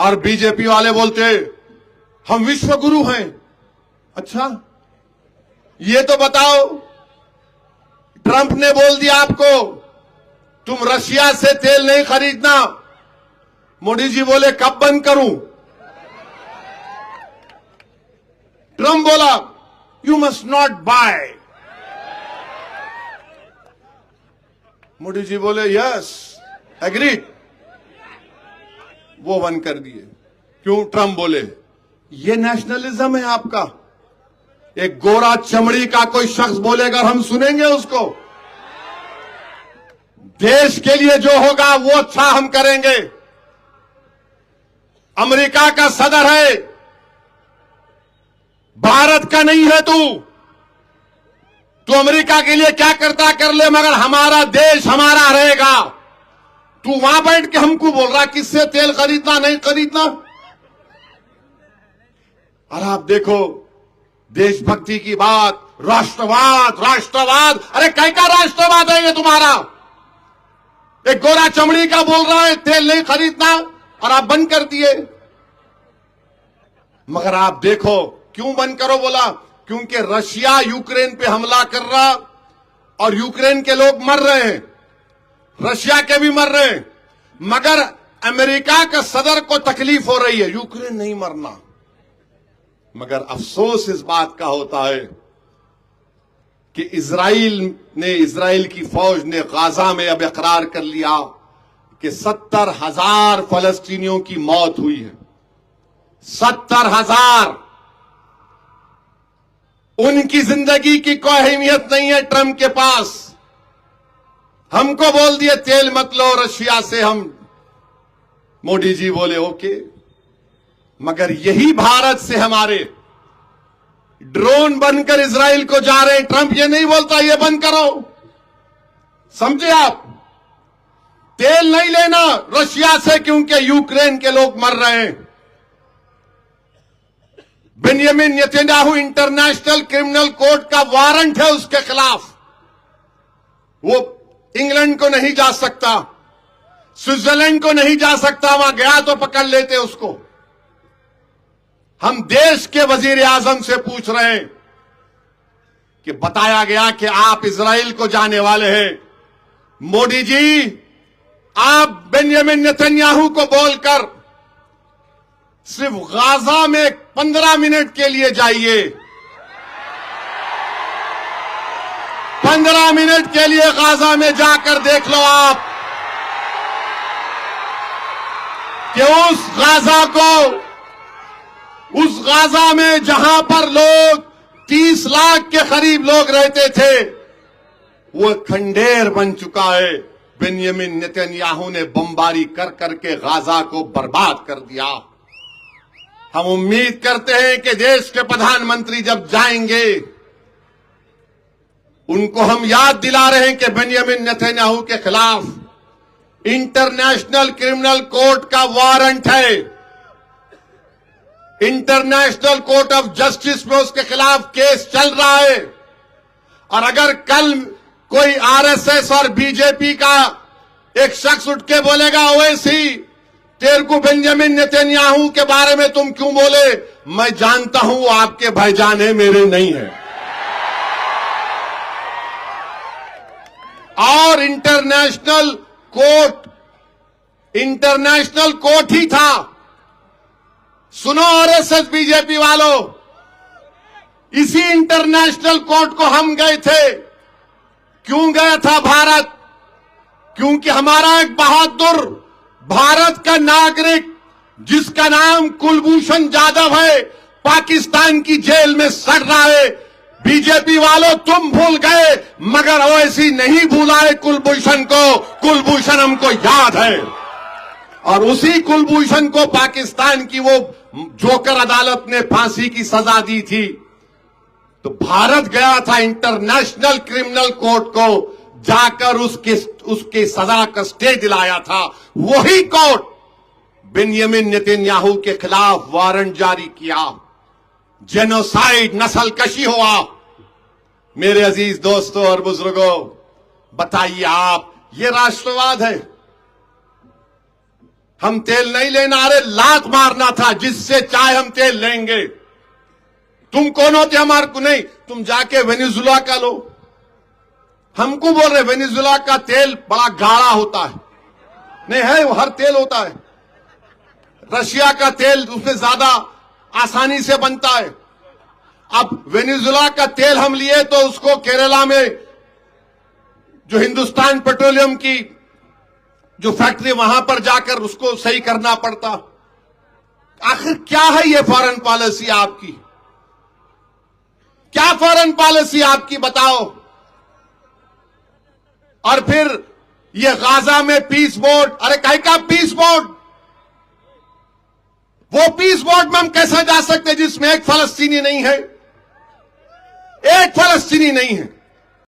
और बीजेपी वाले बोलते हम विश्व गुरु हैं। अच्छा, ये तो बताओ, ट्रंप ने बोल दिया आपको तुम रशिया से तेल नहीं खरीदना। मोदी जी बोले कब बंद करूं? ट्रंप बोला you must not buy. Modi ji बोले यस एग्रीड, वो बंद कर दिए। क्यों? ट्रंप बोले ये नेशनलिज्म है आपका। एक गोरा चमड़ी का कोई शख्स बोलेगा हम सुनेंगे उसको। देश के लिए जो होगा वो अच्छा हम करेंगे। अमेरिका का सदर है, भारत का नहीं है तू अमेरिका के लिए क्या करता कर ले, मगर हमारा देश हमारा रहेगा। तू वहां बैठ के हमको बोल रहा किससे तेल खरीदना नहीं खरीदना। और आप देखो देशभक्ति की बात, राष्ट्रवाद राष्ट्रवाद, अरे कैसा राष्ट्रवाद है ये तुम्हारा? एक गोरा चमड़ी का बोल रहा है तेल नहीं खरीदना और आप बंद कर दिए। मगर आप देखो क्यों बंद करो बोला? क्योंकि रशिया यूक्रेन पे हमला कर रहा और यूक्रेन के लोग मर रहे हैं, रशिया के भी मर रहे हैं, मगर अमेरिका का सदर को तकलीफ हो रही है, यूक्रेन नहीं मरना। मगर अफसोस इस बात का होता है कि इजराइल की फौज ने गाजा में अब इकरार कर लिया कि 70,000 फलस्तीनियों की मौत हुई है। 70,000। उनकी जिंदगी की कोई अहमियत नहीं है ट्रंप के पास। हमको बोल दिए तेल मत लो रशिया से, हम मोदी जी बोले ओके। मगर यही भारत से हमारे ड्रोन बनकर इजराइल को जा रहे हैं। ट्रंप ये नहीं बोलता ये बंद करो, समझे आप? तेल नहीं लेना रशिया से क्योंकि यूक्रेन के लोग मर रहे हैं। Benjamin Netanyahu international criminal court का वारंट है उसके खिलाफ। वो इंग्लैंड को नहीं जा सकता, स्विट्जरलैंड को नहीं जा सकता, वहां गया तो पकड़ लेते उसको। हम देश के वजीर आजम से पूछ रहे हैं कि बताया गया कि आप इजराइल को जाने वाले हैं। मोदी जी, आप बेंजामिन नेतन्याहू को बोलकर सिर्फ गाजा में 15 मिनट के लिए जाइए। 15 मिनट के लिए गाजा में जाकर देख लो आप कि उस गाजा में जहां पर लोग 30 लाख के करीब लोग रहते थे, वो खंडेर बन चुका है। बेंजामिन नेतन्याहू ने बमबारी कर करके गाजा को बर्बाद कर दिया। हम उम्मीद करते हैं कि देश के प्रधानमंत्री जब जाएंगे, उनको हम याद दिला रहे हैं कि बेंजामिन नेतन्याहू के खिलाफ इंटरनेशनल क्रिमिनल कोर्ट का वारंट है। इंटरनेशनल कोर्ट ऑफ जस्टिस में उसके खिलाफ केस चल रहा है। और अगर कल कोई आरएसएस और बीजेपी का एक शख्स उठ के बोलेगा ओवैसी तेरे को बेंजामिन नेतन्याहू के बारे में तुम क्यों बोले, मैं जानता हूं आपके भाईजान है, मेरे नहीं है। और इंटरनेशनल कोर्ट ही था। सुनो आरएसएस बीजेपी वालों, इसी इंटरनेशनल कोर्ट को हम गए थे। क्यों गया था भारत? क्योंकि हमारा एक बहादुर भारत का नागरिक जिसका नाम कुलभूषण जाधव है, पाकिस्तान की जेल में सड़ रहा है। बीजेपी वालों तुम भूल गए, मगर ओवैसी नहीं भूला है कुलभूषण को। कुलभूषण हमको याद है। और उसी कुलभूषण को पाकिस्तान की वो जोकर अदालत ने फांसी की सजा दी थी। तो भारत गया था इंटरनेशनल क्रिमिनल कोर्ट को, जाकर उसके सजा का स्टे दिलाया था। वही कोर्ट बेंजामिन नेतन्याहू के खिलाफ वारंट जारी किया। जेनोसाइड, नस्लकशी हुआ। मेरे अजीज दोस्तों और बुजुर्गों, बताइए आप, ये राष्ट्रवाद है? हम तेल नहीं लेना, अरे लात मारना था जिससे चाहे हम तेल लेंगे। तुम कौन होते हमारे को नहीं, तुम जाके वेनेजुला का लो। हमको बोल रहे वेनेजुला का तेल बड़ा गाढ़ा होता है, नहीं है, वो हर तेल होता है। रशिया का तेल उसमें ज्यादा आसानी से बनता है। अब वेनेजुला का तेल हम लिए तो उसको केरला में जो हिंदुस्तान पेट्रोलियम की जो फैक्ट्री वहां पर जाकर उसको सही करना पड़ता। आखिर क्या है ये फॉरेन पॉलिसी आपकी? क्या फॉरेन पॉलिसी आपकी बताओ? और फिर ये गाजा में पीस बोर्ड, अरे कहीं का पीस बोर्ड? वो पीस बोर्ड में हम कैसे जा सकते जिसमें एक फलस्तीनी नहीं है? एक फलस्तीनी नहीं है।